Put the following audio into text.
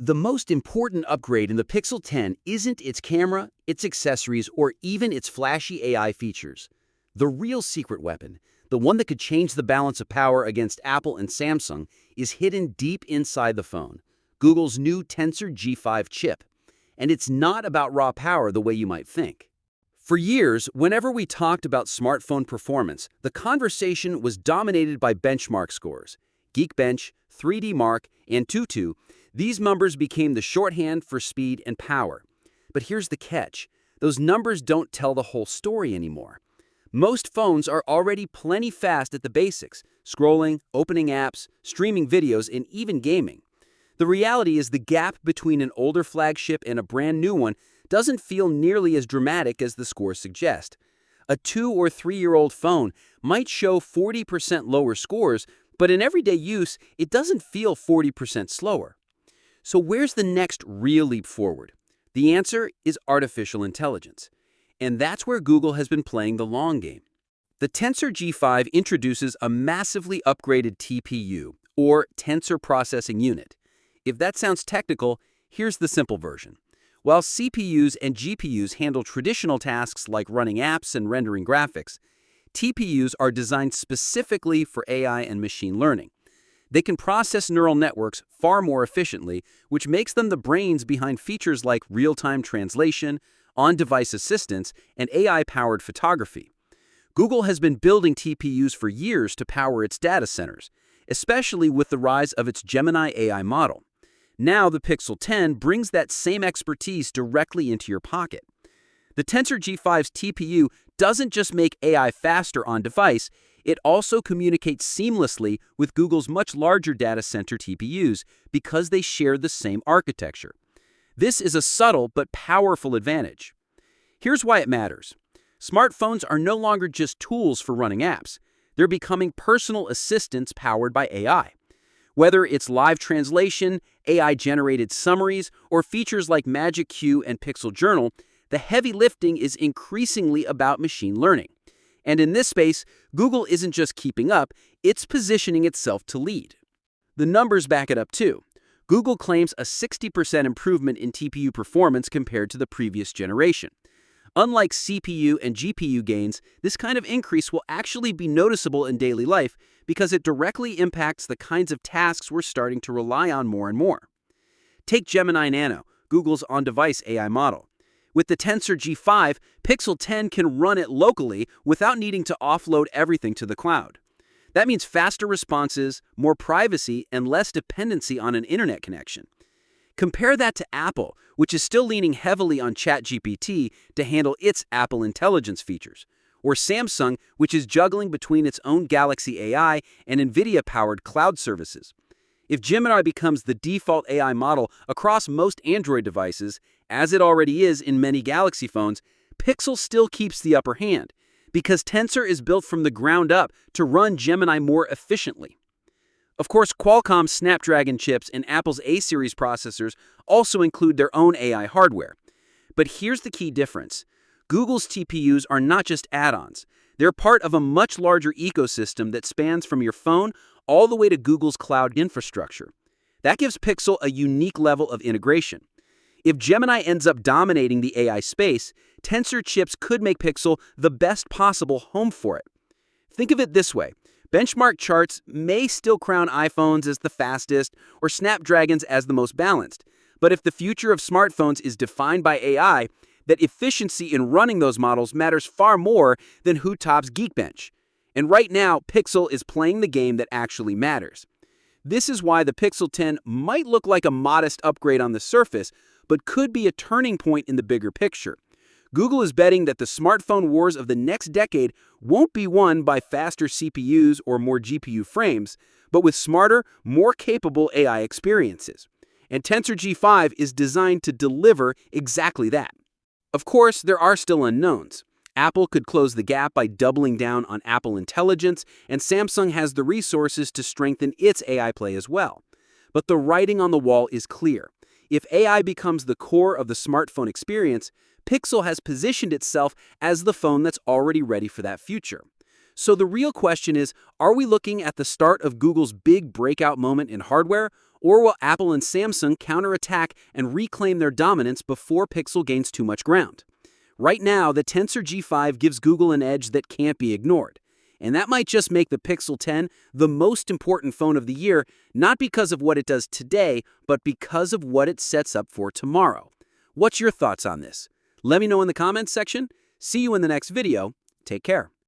The most important upgrade in the Pixel 10 isn't its camera, its accessories, or even its flashy AI features. The real secret weapon, the one that could change the balance of power against Apple and Samsung, is hidden deep inside the phone, Google's new Tensor G5 chip. And it's not about raw power the way you might think. For years, whenever we talked about smartphone performance, the conversation was dominated by benchmark scores. Geekbench, 3D Mark, and Tutu. These numbers became the shorthand for speed and power. But here's the catch. Those numbers don't tell the whole story anymore. Most phones are already plenty fast at the basics, scrolling, opening apps, streaming videos, and even gaming. The reality is the gap between an older flagship and a brand new one doesn't feel nearly as dramatic as the scores suggest. A 2- or 3-year-old phone might show 40% lower scores, but in everyday use, it doesn't feel 40% slower. So where's the next real leap forward? The answer is artificial intelligence. And that's where Google has been playing the long game. The Tensor G5 introduces a massively upgraded TPU, or Tensor Processing Unit. If that sounds technical, here's the simple version. While CPUs and GPUs handle traditional tasks like running apps and rendering graphics, TPUs are designed specifically for AI and machine learning. They can process neural networks far more efficiently, which makes them the brains behind features like real-time translation, on-device assistance, and AI-powered photography. Google has been building TPUs for years to power its data centers, especially with the rise of its Gemini AI model. Now the Pixel 10 brings that same expertise directly into your pocket. The Tensor G5's TPU doesn't just make AI faster on device, it also communicates seamlessly with Google's much larger data center TPUs because they share the same architecture. This is a subtle but powerful advantage. Here's why it matters. Smartphones are no longer just tools for running apps. They're becoming personal assistants powered by AI. Whether it's live translation, AI-generated summaries, or features like Magic Queue and Pixel Journal, the heavy lifting is increasingly about machine learning. And in this space, Google isn't just keeping up, it's positioning itself to lead. The numbers back it up too. Google claims a 60% improvement in TPU performance compared to the previous generation. Unlike CPU and GPU gains, this kind of increase will actually be noticeable in daily life because it directly impacts the kinds of tasks we're starting to rely on more and more. Take Gemini Nano, Google's on-device AI model. With the Tensor G5, Pixel 10 can run it locally without needing to offload everything to the cloud. That means faster responses, more privacy, and less dependency on an internet connection. Compare that to Apple, which is still leaning heavily on ChatGPT to handle its Apple Intelligence features, or Samsung, which is juggling between its own Galaxy AI and NVIDIA-powered cloud services. If Gemini becomes the default AI model across most Android devices, as it already is in many Galaxy phones, Pixel still keeps the upper hand, because Tensor is built from the ground up to run Gemini more efficiently. Of course, Qualcomm's Snapdragon chips and Apple's A-series processors also include their own AI hardware. But here's the key difference. Google's TPUs are not just add-ons. They're part of a much larger ecosystem that spans from your phone all the way to Google's cloud infrastructure. That gives Pixel a unique level of integration. If Gemini ends up dominating the AI space, Tensor chips could make Pixel the best possible home for it. Think of it this way. Benchmark charts may still crown iPhones as the fastest or Snapdragons as the most balanced. But if the future of smartphones is defined by AI, that efficiency in running those models matters far more than who tops Geekbench. And right now, Pixel is playing the game that actually matters. This is why the Pixel 10 might look like a modest upgrade on the surface, but could be a turning point in the bigger picture. Google is betting that the smartphone wars of the next decade won't be won by faster CPUs or more GPU frames, but with smarter, more capable AI experiences. And Tensor G5 is designed to deliver exactly that. Of course, there are still unknowns. Apple could close the gap by doubling down on Apple Intelligence, and Samsung has the resources to strengthen its AI play as well. But the writing on the wall is clear. If AI becomes the core of the smartphone experience, Pixel has positioned itself as the phone that's already ready for that future. So the real question is, are we looking at the start of Google's big breakout moment in hardware, or will Apple and Samsung counterattack and reclaim their dominance before Pixel gains too much ground? Right now, the Tensor G5 gives Google an edge that can't be ignored. And that might just make the Pixel 10 the most important phone of the year, not because of what it does today, but because of what it sets up for tomorrow. What's your thoughts on this? Let me know in the comments section. See you in the next video. Take care.